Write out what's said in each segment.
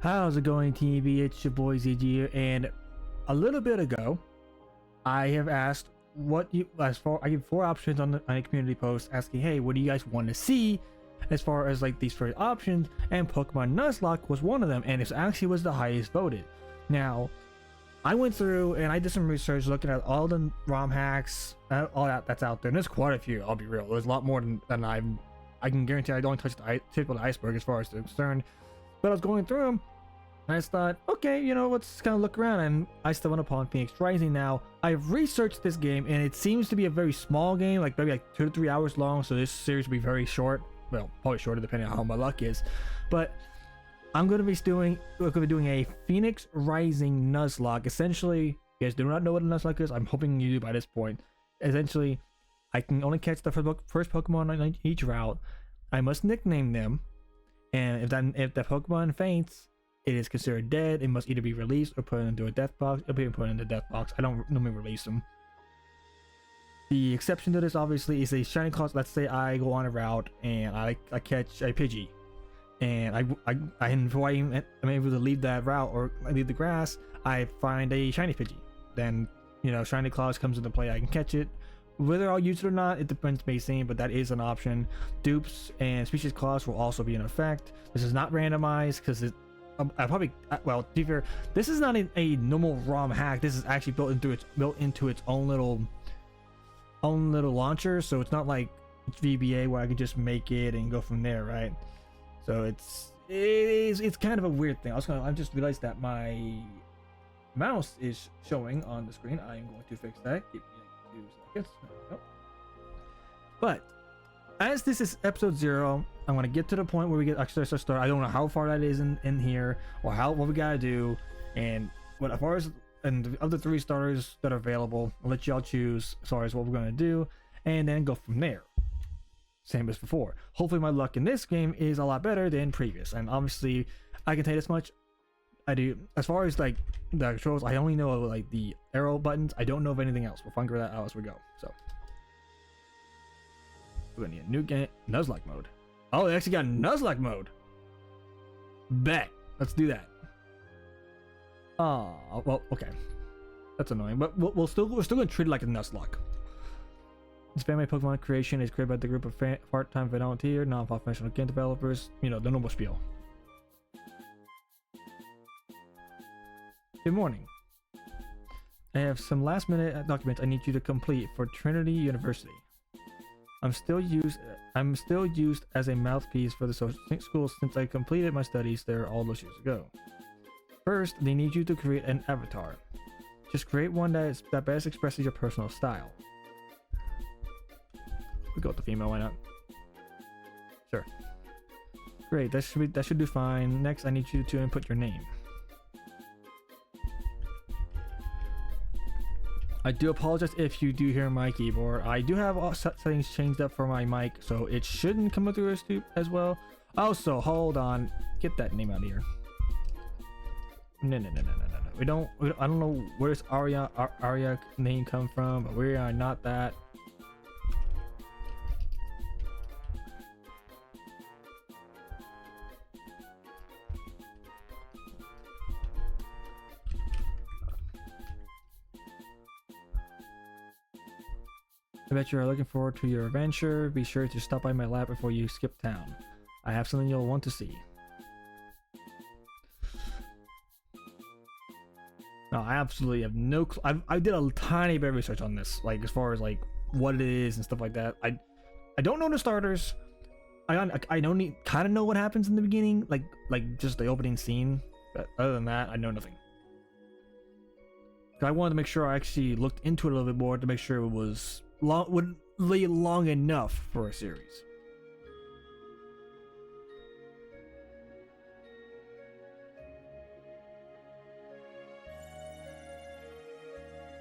How's it going, TB? It's your boy ZG here, and a little bit ago, I have asked what you I give 4 options on a community post asking, hey, what do you guys want to see as far as like these 3 options, and Pokemon Nuzlocke was one of them, and it actually was the highest voted. Now, I went through and I did some research looking at all the ROM hacks, all that's out there, and there's quite a few. I'll be real, there's a lot more than I can guarantee. I don't touch the tip of the iceberg as far as they're concerned. But I was going through them, and I just thought, okay, let's kind of look around, and I stumbled upon Phoenix Rising. Now, I've researched this game, and it seems to be a very small game, like maybe like 2 to 3 hours long, so this series will be very short. Well, probably shorter depending on how my luck is. But I'm going to be doing a Phoenix Rising Nuzlocke. Essentially, you guys do not know what a Nuzlocke is. I'm hoping you do by this point. Essentially, I can only catch the first Pokemon on each route. I must nickname them. And if the Pokemon faints, it is considered dead. It must either be released or put into a death box. Or be put into a death box. I don't normally release them. The exception to this, obviously, is a shiny class. Let's say I go on a route and I catch a Pidgey, and before I'm able to leave that route or leave the grass, I find a shiny Pidgey. Then shiny claws comes into play. I can catch it. Whether I'll use it or not, it depends basically, but that is an option. Dupes and species clause will also be in effect. This is not randomized because well, to be fair, this is not a normal ROM hack. This is actually built into its own little launcher, so it's not like VBA where I can just make it and go from there, right? So it's kind of a weird thing. I just realized that my mouse is showing on the screen. I am going to fix that. Give me 2 seconds. Nope. But as this is episode 0, I'm going to get to the point where we get actually start. I don't know how far that is in here, or what we gotta do, and what as far as and of the 3 starters that are available, I'll let y'all choose as far as what we're going to do, and then go from there. Same as before. Hopefully my luck in this game is a lot better than previous, and obviously I can tell you this much. I do, as far as like the controls, I only know like the arrow buttons. I don't know of anything else. We'll figure that out as we go. So we're gonna need a new game, Nuzlocke mode. Oh, they actually got Nuzlocke mode. Bet. Let's do that. Oh, well, okay. That's annoying, but we're still gonna treat it like a Nuzlocke. This family Pokemon creation is created by the group of part-time volunteer, non-professional game developers. The normal spiel. Good morning. I have some last-minute documents I need you to complete for Trinity University. I'm still used as a mouthpiece for the social school since I completed my studies there all those years ago. First, they need you to create an avatar. Just create one that best expresses your personal style. We go with the female, why not? Sure. Great, that should do fine. Next, I need you to input your name. I do apologize if you do hear my keyboard. I do have all settings changed up for my mic, so it shouldn't come through as well. Also, hold on, get that name out of here. No. I don't know where's Arya name come from, but we are not that. I bet you are looking forward to your adventure. Be sure to stop by my lab before you skip town. I have something you'll want to see. No, I absolutely have no clue. I did a tiny bit of research on this, like as far as like what it is and stuff like that. I don't know the starters. I don't kind of know what happens in the beginning, like just the opening scene. But other than that, I know nothing. I wanted to make sure I actually looked into it a little bit more to make sure it was would lay long enough for a series.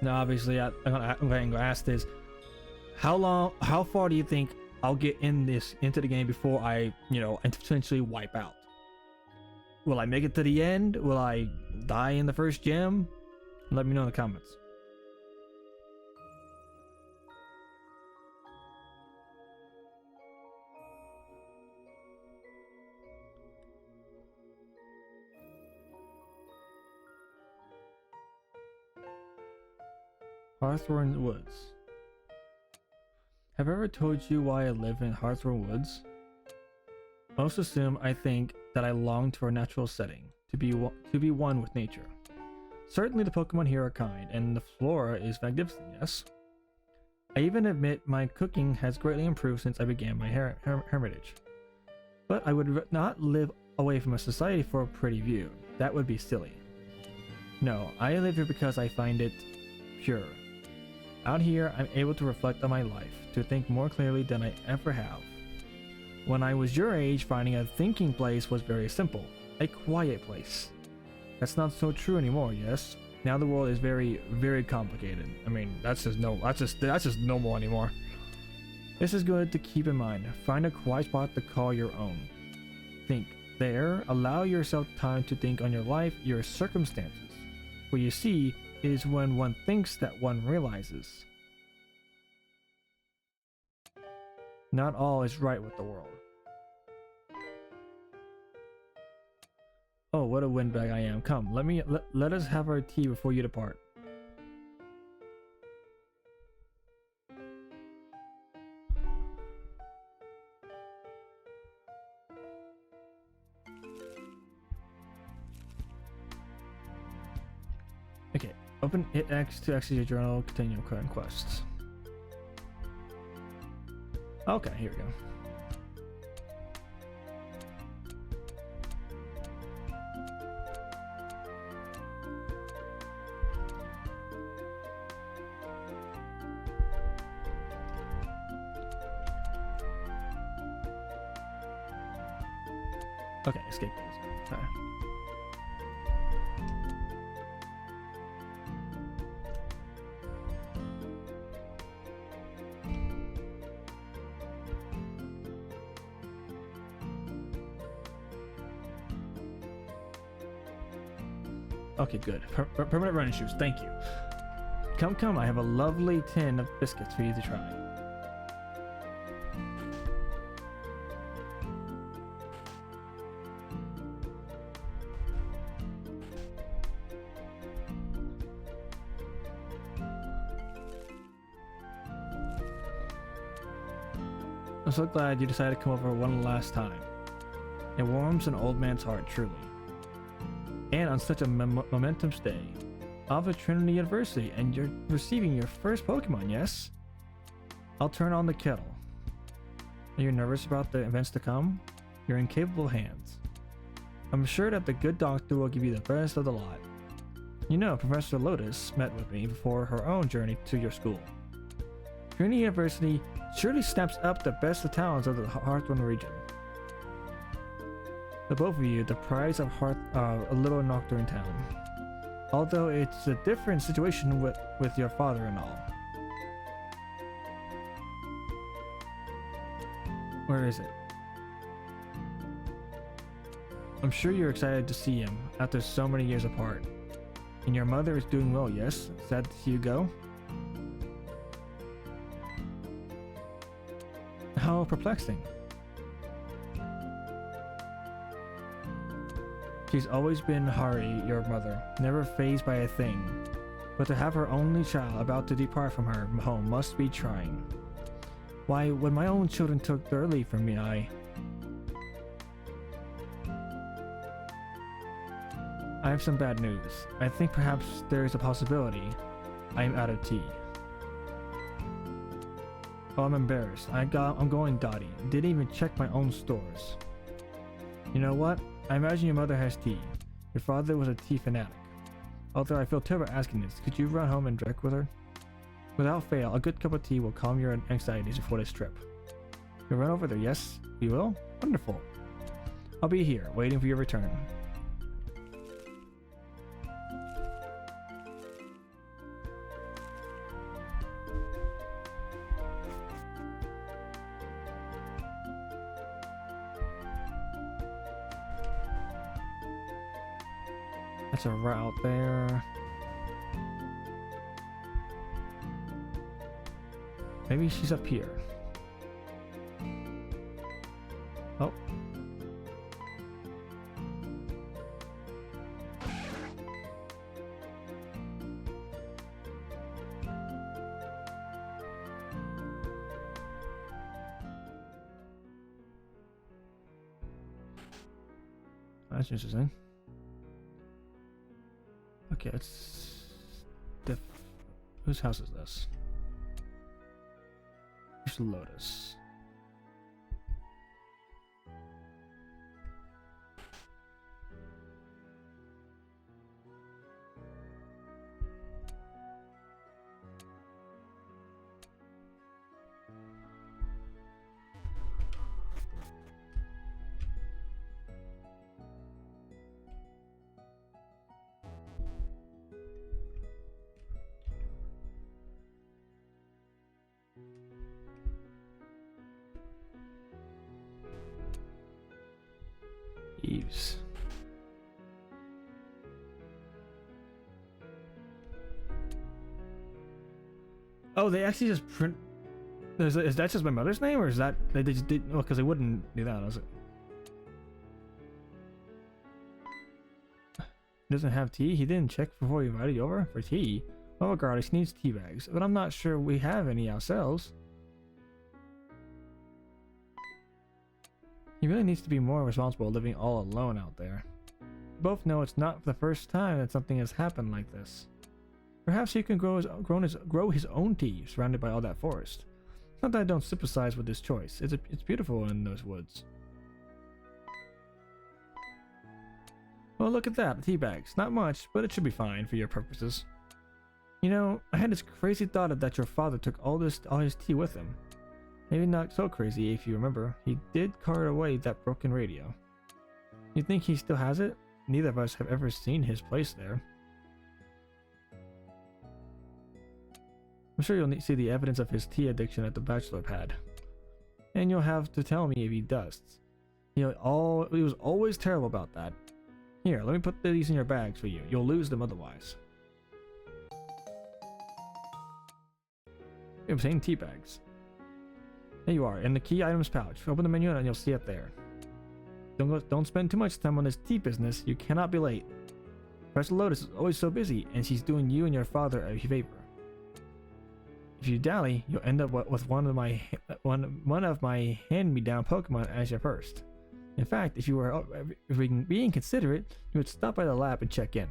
Now, obviously, I'm going to ask this: how far do you think I'll get into the game before I, potentially wipe out? Will I make it to the end? Will I die in the first gym? Let me know in the comments. Hawthorne Woods. Have I ever told you why I live in Hawthorne Woods? Most assume I think that I long for a natural setting, to be one with nature. Certainly the Pokemon here are kind, and the flora is magnificent, yes? I even admit my cooking has greatly improved since I began my hermitage. But I would not live away from a society for a pretty view. That would be silly. No, I live here because I find it pure. Out here, I'm able to reflect on my life, to think more clearly than I ever have. When I was your age, finding a thinking place was very simple. A quiet place. That's not so true anymore, yes? Now the world is very, very complicated. I mean, that's just normal anymore. This is good to keep in mind. Find a quiet spot to call your own. Think. There, allow yourself time to think on your life, your circumstances. What you see is when one thinks that one realizes. Not all is right with the world. Oh, what a windbag I am. Come, let us have our tea before you depart. Okay, hit X to exit your journal, continue current quests. Okay, here we go. Okay, escape those. Okay. Okay, good. Permanent running shoes, thank you. Come, I have a lovely tin of biscuits for you to try. I'm so glad you decided to come over one last time. It warms an old man's heart, truly. And on such a momentous day of a Trinity University, and you're receiving your first Pokemon, yes? I'll turn on the kettle. Are you nervous about the events to come? You're in capable hands. I'm sure that the good doctor will give you the best of the lot. You know, Professor Lotus met with me before her own journey to your school. Trinity University surely snaps up the best of talents of the Hawthorne region. The both of you, the prize of a little Nocturne town. Although it's a different situation with your father and all. Where is it? I'm sure you're excited to see him after so many years apart. And your mother is doing well, yes? Sad to see you go? How perplexing. She's always been Hari, your mother, never fazed by a thing. But to have her only child about to depart from her home must be trying. Why, when my own children took their leave from me, I have some bad news. I think perhaps there is a possibility I am out of tea. Oh, I'm embarrassed. I'm going dotty. Didn't even check my own stores. You know what? I imagine your mother has tea. Your father was a tea fanatic. Although I feel terrible asking this, could you run home and drink with her? Without fail, a good cup of tea will calm your anxieties before this trip. You'll run over there, yes? We will? Wonderful. I'll be here, waiting for your return. That's a route there. Maybe she's up here. Oh. That's interesting. Okay, it's whose house is this? Here's Lotus. Eves. Oh, they actually just print. Is that just my mother's name, or is that they just did? Well, because they wouldn't do that, was it? He doesn't have tea. He didn't check before he invited you over for tea. Well, regardless, he needs tea bags, but I'm not sure we have any ourselves. He really needs to be more responsible living all alone out there. We both know it's not the first time that something has happened like this. Perhaps he can grow his own tea surrounded by all that forest. Not that I don't sympathize with this choice. It's beautiful in those woods. Well, look at that, tea bags. Not much, but it should be fine for your purposes. You know, I had this crazy thought that your father took all his tea with him. Maybe not so crazy if you remember. He did cart away that broken radio. You think he still has it? Neither of us have ever seen his place there. I'm sure you'll see the evidence of his tea addiction at the bachelor pad. And you'll have to tell me if he does. You know, he was always terrible about that. Here, let me put these in your bags for you. You'll lose them otherwise. I'm saying tea bags. There you are, in the key items pouch. Open the menu and you'll see it there. Don't spend too much time on this tea business. You cannot be late. Professor Lotus is always so busy, and she's doing you and your father a favor. If you dally, you'll end up with one of my hand-me-down Pokemon as your first. In fact, if you were being considerate, you would stop by the lab and check in.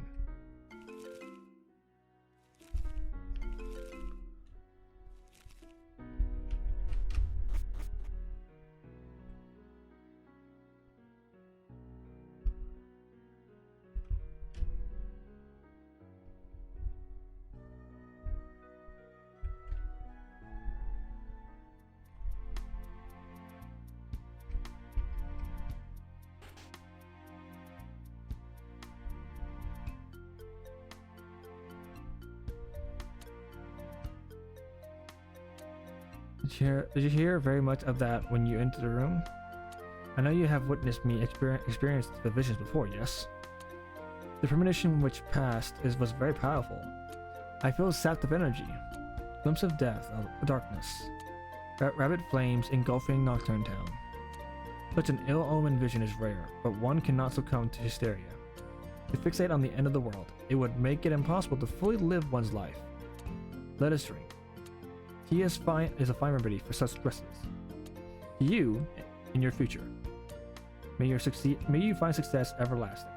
Did you hear very much of that when you entered the room? I know you have witnessed me experience the visions before, yes? The premonition which passed was very powerful. I feel sapped of energy. Glimpse of death, of darkness. Rabbit flames engulfing Nocturne Town. Such an ill-omened vision is rare, but one cannot succumb to hysteria. To fixate on the end of the world, it would make it impossible to fully live one's life. Let us drink. Tea is a fine remedy for such stresses. To you, in your future. May you find success everlasting.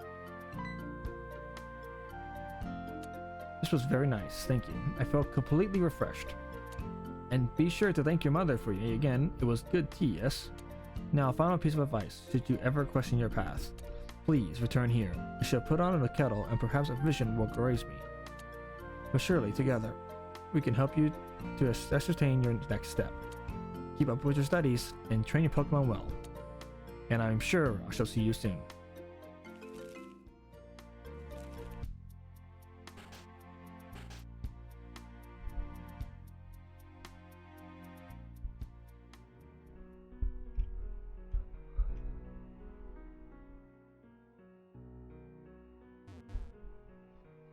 This was very nice, thank you. I felt completely refreshed. And be sure to thank your mother for you again. It was good tea, yes? Now, a final piece of advice, should you ever question your path, please return here. I shall put on the kettle and perhaps a vision will grace me. But surely, together, we can help you to ascertain your next step. Keep up with your studies and train your Pokemon well. And I'm sure I shall see you soon.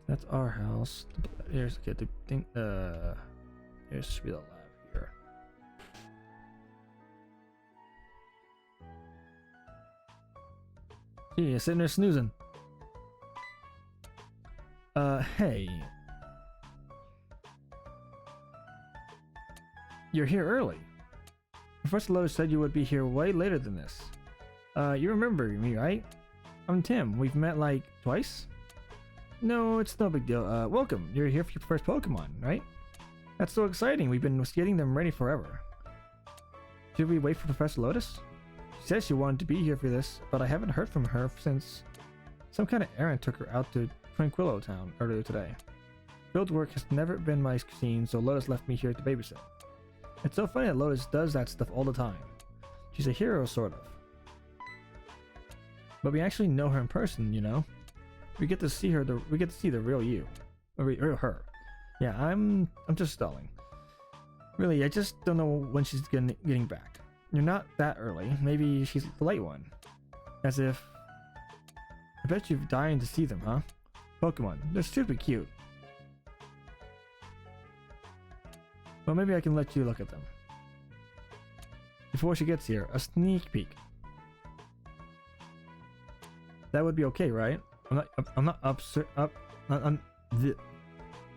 That's our house. Here's okay, the thing. Here should be the lab here. Yeah, sitting there snoozing. Hey. You're here early. Professor Lotus said you would be here way later than this. You remember me, right? I'm Tim. We've met like twice? No, it's no big deal. Welcome. You're here for your first Pokemon, right? That's so exciting. We've been getting them ready forever. Should we wait for Professor Lotus? She says she wanted to be here for this, but I haven't heard from her since some kind of errand took her out to Tranquillo Town earlier today. Field work has never been my scene, so Lotus left me here to babysit. It's so funny that Lotus does that stuff all the time. She's a hero, sort of. But we actually know her in person, you know? We get to see her, we get to see the real you. Or real her. Yeah, I'm just stalling. Really, I just don't know when she's getting back. You're not that early. Maybe she's the late one. As if... I bet you're dying to see them, huh? Pokemon, they're super cute. Well, maybe I can let you look at them. Before she gets here, a sneak peek. That would be okay, right? I'm not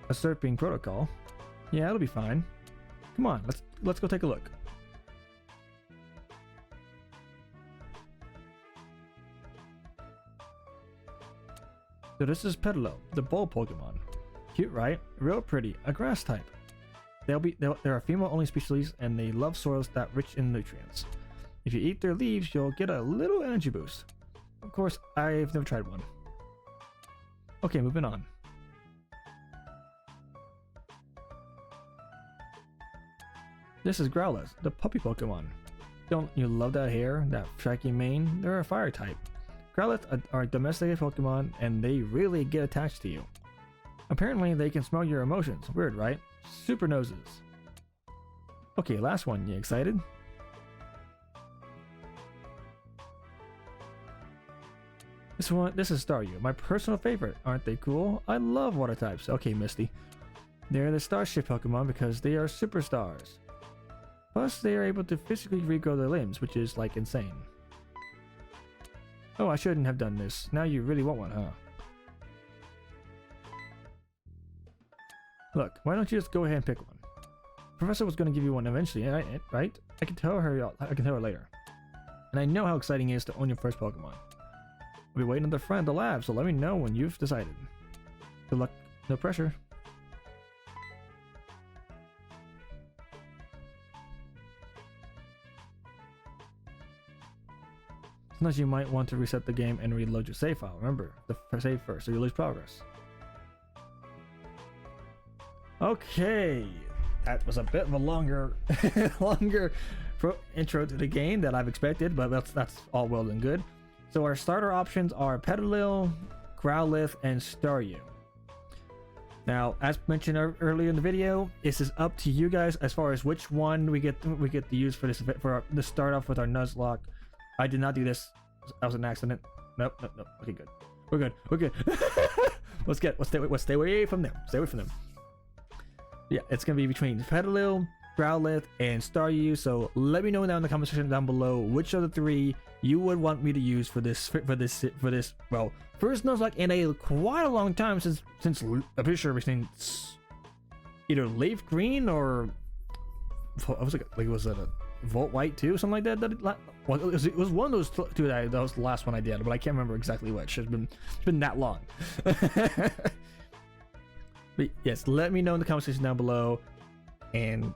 usurping protocol. Yeah, it'll be fine. Come on, let's go take a look. So this is Pedalo, the bull Pokemon. Cute, right? Real pretty, a grass type. They're a female-only species, and they love soils that rich in nutrients. If you eat their leaves, you'll get a little energy boost. Of course, I've never tried one. Okay, moving on. This is Growlithe, the puppy Pokemon. Don't you love that hair, that shaggy mane? They're a fire type. Growlithe are domesticated Pokemon, and they really get attached to you. Apparently, they can smell your emotions. Weird, right? Super noses. Okay, last one. You excited? This is Staryu, my personal favorite. Aren't they cool? I love water types. Okay, Misty. They're the starship Pokemon because they are superstars. Plus, they are able to physically regrow their limbs, which is like insane. Oh, I shouldn't have done this. Now you really want one, huh? Look, why don't you just go ahead and pick one? Professor was going to give you one eventually, right? I can tell her later. And I know how exciting it is to own your first Pokemon. I'll be waiting at the front of the lab, so let me know when you've decided. Good luck, no pressure. Sometimes you might want to reset the game and reload your save file. Remember, save first, so you lose progress. Okay, that was a bit of a longer intro to the game than I've expected, but that's all well and good. So our starter options are Petilil, Growlithe, and Staryu. Now, as mentioned earlier in the video, this is up to you guys as far as which one we get to use for this the start off with our Nuzlocke. I did not do this. That was an accident. Nope. Okay, good. We're good. Let's stay away from them. Stay away from them. Yeah, it's gonna be between Petilil, Growlithe, and Staryu. So let me know down in the comment section down below which of the three you would want me to use for this. Well, first Nuzlocke in quite a long time since I'm pretty sure we've seen either Leaf Green or I was like was it a Volt White too, something like that. It was one of those two that was the last one I did, but I can't remember exactly which. It's been that long. But yes, let me know in the comment section down below. And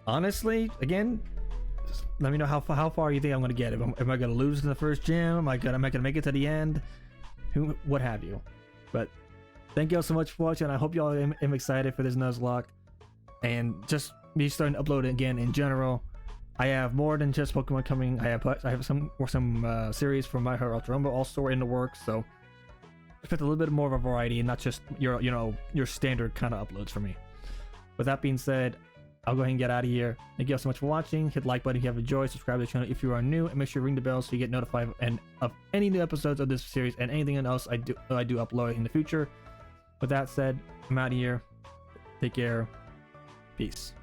honestly, again, just let me know how far you think I'm gonna get. Am I gonna lose in the first gym? Am I gonna make it to the end? What have you? But thank you all so much for watching. I hope you all am excited for this Nuzlocke, and just me starting to upload it again in general. I have more than just Pokemon coming. I have some series from My Hero Ultra Rumble also in the works. So expect a little bit more of a variety and not just your standard kind of uploads for me. With that being said, I'll go ahead and get out of here. Thank you all so much for watching. Hit the like button if you have enjoyed. Subscribe to the channel if you are new, and make sure you ring the bell so you get notified of any new episodes of this series and anything else I do upload in the future. With that said, I'm out of here. Take care. Peace.